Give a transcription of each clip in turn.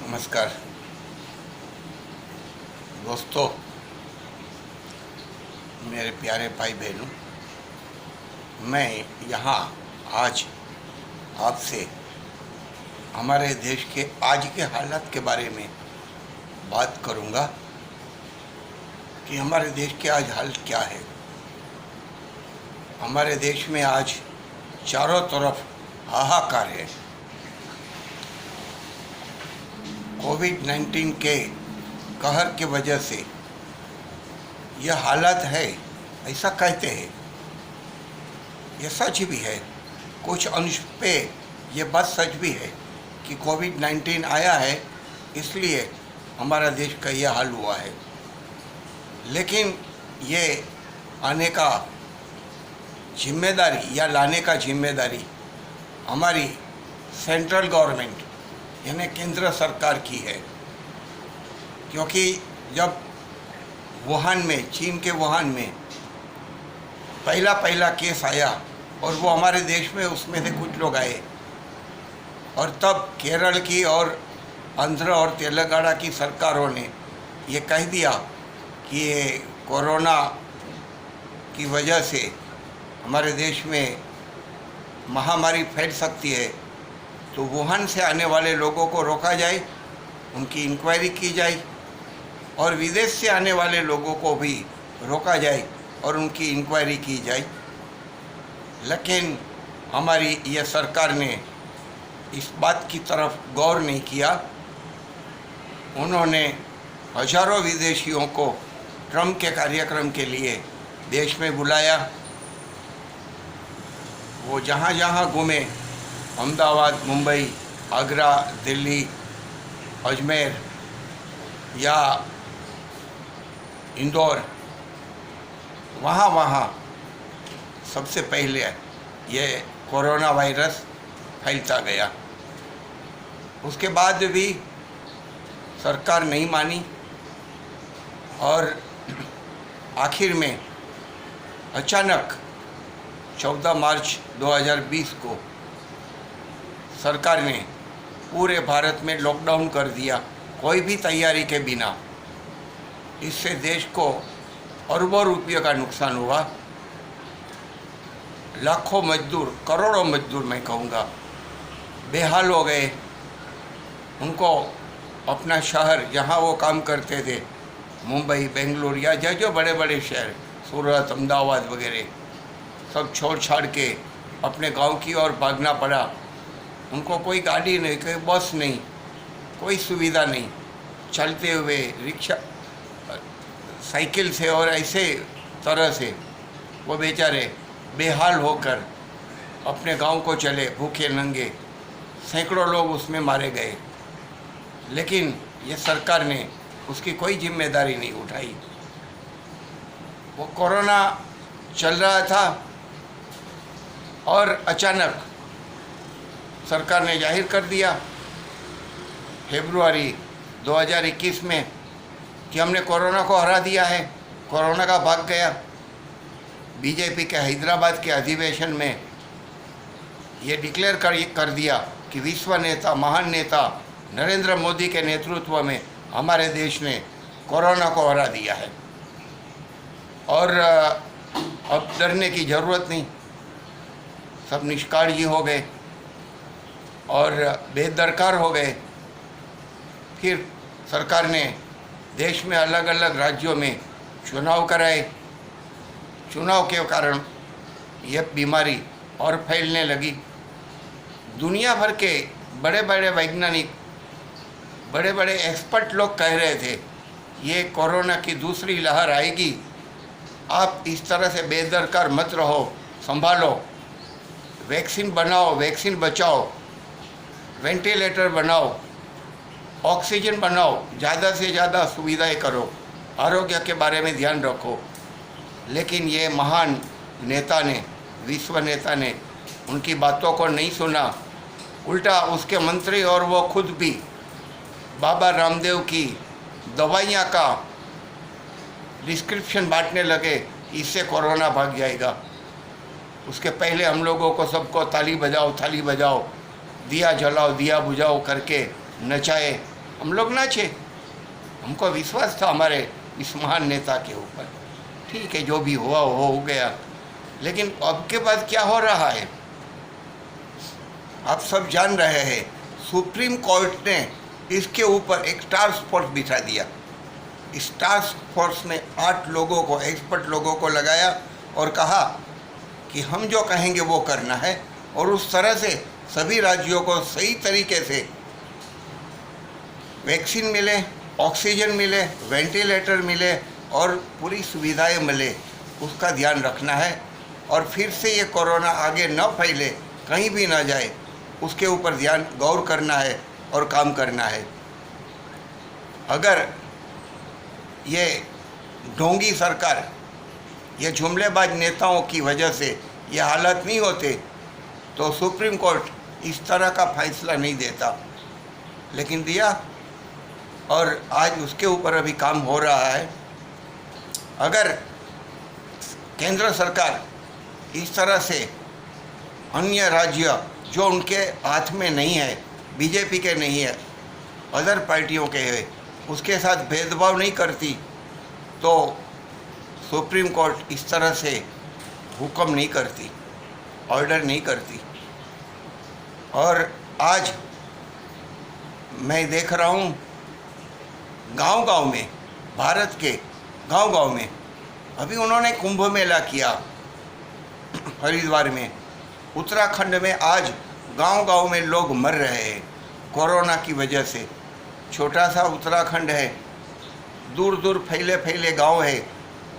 नमस्कार दोस्तों, मेरे प्यारे भाई बहनों, मैं यहाँ आज आपसे हमारे देश के आज के हालात के बारे में बात करूँगा कि हमारे देश के आज हाल क्या है। हमारे देश में आज चारों तरफ हाहाकार है। कोविड-19 के कहर की वजह से यह हालत है, ऐसा कहते हैं। यह सच भी है, कुछ अंश पे ये बात सच भी है कि कोविड-19 आया है, इसलिए हमारा देश का यह हाल हुआ है। लेकिन ये आने का जिम्मेदारी या लाने का जिम्मेदारी हमारी सेंट्रल गवर्नमेंट यानी केंद्र सरकार की है, क्योंकि जब वुहान में, चीन के वुहान में पहला केस आया और वो हमारे देश में, उसमें से कुछ लोग आए, और तब केरल की और आंध्र और तेलंगाना की सरकारों ने ये कह दिया कि ये कोरोना की वजह से हमारे देश में महामारी फैल सकती है, तो वुहान से आने वाले लोगों को रोका जाए, उनकी इंक्वायरी की जाए, और विदेश से आने वाले लोगों को भी रोका जाए और उनकी इंक्वायरी की जाए। लेकिन हमारी यह सरकार ने इस बात की तरफ गौर नहीं किया। उन्होंने हजारों विदेशियों को ट्रंप के कार्यक्रम के लिए देश में बुलाया। वो जहाँ जहाँ घूमे, अहमदाबाद, मुंबई, आगरा, दिल्ली, अजमेर या इंदौर, वहाँ सबसे पहले ये कोरोना वायरस फैलता गया। उसके बाद भी सरकार नहीं मानी और आखिर में अचानक 14 मार्च 2020 को सरकार ने पूरे भारत में लॉकडाउन कर दिया, कोई भी तैयारी के बिना। इससे देश को अरबों रुपये का नुकसान हुआ। लाखों मजदूर, करोड़ों मजदूर मैं कहूँगा, बेहाल हो गए। उनको अपना शहर जहाँ वो काम करते थे, मुंबई, बेंगलुरु या जो बड़े बड़े शहर, सूरत, अहमदाबाद वगैरह, सब छोड़ छाड़ के अपने गांव की ओर भागना पड़ा। उनको कोई गाड़ी नहीं, कोई बस नहीं, कोई सुविधा नहीं, चलते हुए रिक्शा, साइकिल से और ऐसे तरह से वो बेचारे बेहाल होकर अपने गांव को चले, भूखे नंगे। सैकड़ों लोग उसमें मारे गए, लेकिन ये सरकार ने उसकी कोई जिम्मेदारी नहीं उठाई। वो कोरोना चल रहा था और अचानक सरकार ने जाहिर कर दिया फरवरी 2021 में कि हमने कोरोना को हरा दिया है, कोरोना का भाग गया। बीजेपी के हैदराबाद के अधिवेशन में ये डिक्लेयर कर दिया कि विश्व नेता, महान नेता नरेंद्र मोदी के नेतृत्व में हमारे देश ने कोरोना को हरा दिया है और अब डरने की ज़रूरत नहीं। सब निष्काळजी हो गए और बेदरकार हो गए। फिर सरकार ने देश में अलग अलग राज्यों में चुनाव कराए। चुनाव के कारण यह बीमारी और फैलने लगी। दुनिया भर के बड़े बड़े वैज्ञानिक, बड़े बड़े एक्सपर्ट लोग कह रहे थे ये कोरोना की दूसरी लहर आएगी, आप इस तरह से बेदरकार मत रहो, संभालो, वैक्सीन बनाओ, वैक्सीन बचाओ, वेंटिलेटर बनाओ, ऑक्सीजन बनाओ, ज़्यादा से ज़्यादा सुविधाएं करो, आरोग्य के बारे में ध्यान रखो। लेकिन ये महान नेता ने, विश्व नेता ने उनकी बातों को नहीं सुना। उल्टा उसके मंत्री और वो खुद भी बाबा रामदेव की दवाइयाँ का डिस्क्रिप्शन बांटने लगे, इससे कोरोना भाग जाएगा। उसके पहले हम लोगों को सबको ताली बजाओ, दिया जलाओ, दिया बुझाओ करके नचाए हम लोग नाचे, हमको विश्वास था हमारे इस महान नेता के ऊपर। ठीक है, जो भी हुआ हो गया, लेकिन अब के बाद क्या हो रहा है आप सब जान रहे हैं। सुप्रीम कोर्ट ने इसके ऊपर एक टास्क फोर्स बिठा दिया। इस टास्क फोर्स में 8 लोगों को, एक्सपर्ट लोगों को लगाया और कहा कि हम जो कहेंगे वो करना है, और उस तरह से सभी राज्यों को सही तरीके से वैक्सीन मिले, ऑक्सीजन मिले, वेंटिलेटर मिले और पूरी सुविधाएं मिले, उसका ध्यान रखना है। और फिर से ये कोरोना आगे न फैले, कहीं भी ना जाए, उसके ऊपर ध्यान गौर करना है और काम करना है। अगर ये ढोंगी सरकार, ये जुमलेबाज नेताओं की वजह से ये हालात नहीं होते तो सुप्रीम कोर्ट इस तरह का फैसला नहीं देता, लेकिन दिया, और आज उसके ऊपर अभी काम हो रहा है। अगर केंद्र सरकार इस तरह से अन्य राज्य जो उनके हाथ में नहीं है, बीजेपी के नहीं है, अदर पार्टियों के है, उसके साथ भेदभाव नहीं करती तो सुप्रीम कोर्ट इस तरह से हुक्म नहीं करती, ऑर्डर नहीं करती। और आज मैं देख रहा हूँ गांव-गांव में, भारत के गांव-गांव में अभी उन्होंने कुंभ मेला किया हरिद्वार में। उत्तराखंड में आज गांव-गांव में लोग मर रहे हैं कोरोना की वजह से। छोटा सा उत्तराखंड है, दूर दूर फैले फैले गांव है,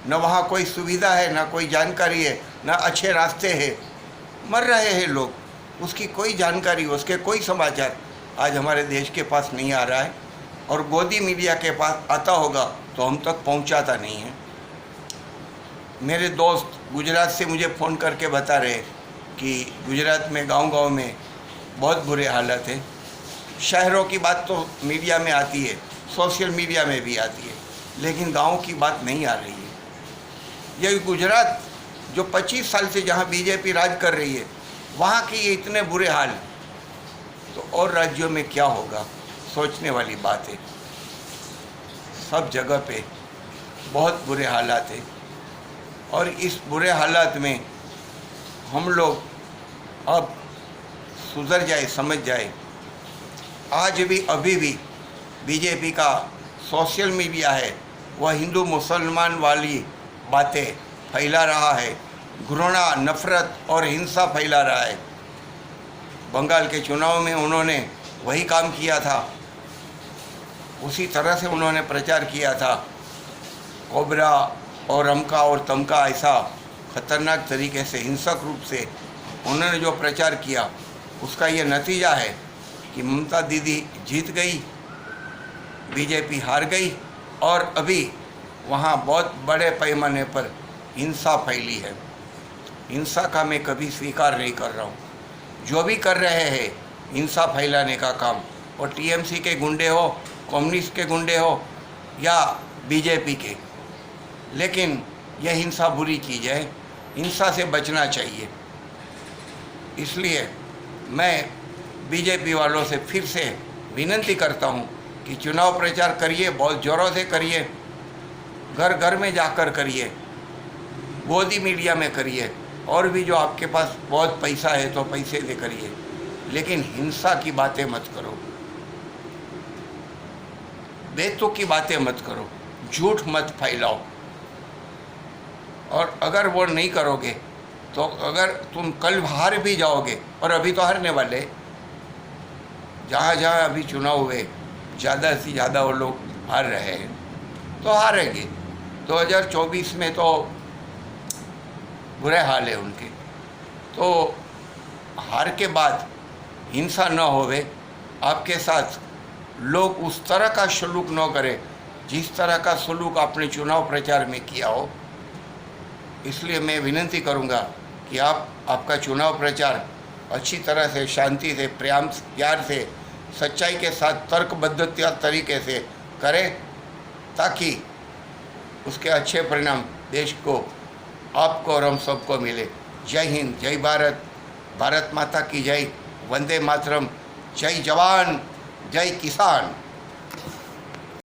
न वहाँ कोई सुविधा है, न कोई जानकारी है, न अच्छे रास्ते हैं, मर रहे हैं लोग। उसकी कोई जानकारी, उसके कोई समाचार आज हमारे देश के पास नहीं आ रहा है, और गोदी मीडिया के पास आता होगा तो हम तक पहुंचाता नहीं है। मेरे दोस्त गुजरात से मुझे फ़ोन करके बता रहे कि गुजरात में गांव-गांव में बहुत बुरे हालत है। शहरों की बात तो मीडिया में आती है, सोशल मीडिया में भी आती है, लेकिन गांव की बात नहीं आ रही है। यही गुजरात जो 25 साल से जहां बीजेपी राज कर रही है, वहां के ये इतने बुरे हाल, तो और राज्यों में क्या होगा, सोचने वाली बात है। सब जगह पे बहुत बुरे हालात हैं, और इस बुरे हालात में हम लोग अब सुधर जाए, समझ जाए। आज भी अभी भी बीजेपी का सोशल मीडिया है, वह हिंदू मुसलमान वाली बातें फैला रहा है, घृणा, नफरत और हिंसा फैला रहा है। बंगाल के चुनाव में उन्होंने वही काम किया था, उसी तरह से उन्होंने प्रचार किया था। कोबरा और अमका और तमका, ऐसा खतरनाक तरीके से, हिंसक रूप से उन्होंने जो प्रचार किया, उसका ये नतीजा है कि ममता दीदी जीत गई, बीजेपी हार गई, और अभी वहाँ बहुत बड़े पैमाने पर हिंसा फैली है। हिंसा का मैं कभी स्वीकार नहीं कर रहा हूँ। जो भी कर रहे हैं हिंसा फैलाने का काम, और टीएमसी के गुंडे हो, कम्युनिस्ट के गुंडे हो या बीजेपी के, लेकिन यह हिंसा बुरी चीज़ है, हिंसा से बचना चाहिए। इसलिए मैं बीजेपी वालों से फिर से विनती करता हूँ कि चुनाव प्रचार करिए, बहुत ज़ोरों से करिए, घर घर में जाकर करिए, गोदी मीडिया में करिए, और भी जो आपके पास बहुत पैसा है तो पैसे दे करिए, लेकिन हिंसा की बातें मत करो, बेतुकी की बातें मत करो, झूठ मत फैलाओ। और अगर वो नहीं करोगे तो अगर तुम कल हार भी जाओगे, और अभी तो हारने वाले, जहाँ जहाँ अभी चुनाव हुए ज़्यादा से ज़्यादा वो लोग हार रहे हैं, तो हारेंगे। 2024 में तो बुरे हाल है उनके। तो हार के बाद हिंसा न होवे, आपके साथ लोग उस तरह का सलूक न करें जिस तरह का सलूक आपने चुनाव प्रचार में किया हो। इसलिए मैं विनती करूंगा कि आपका चुनाव प्रचार अच्छी तरह से, शांति से, प्यार से, सच्चाई के साथ, तर्कबद्ध तरीके से करें, ताकि उसके अच्छे परिणाम देश को, आपको और हम सबको मिले। जय हिंद, जय भारत, भारत माता की जय, वंदे मातरम, जय जवान, जय किसान।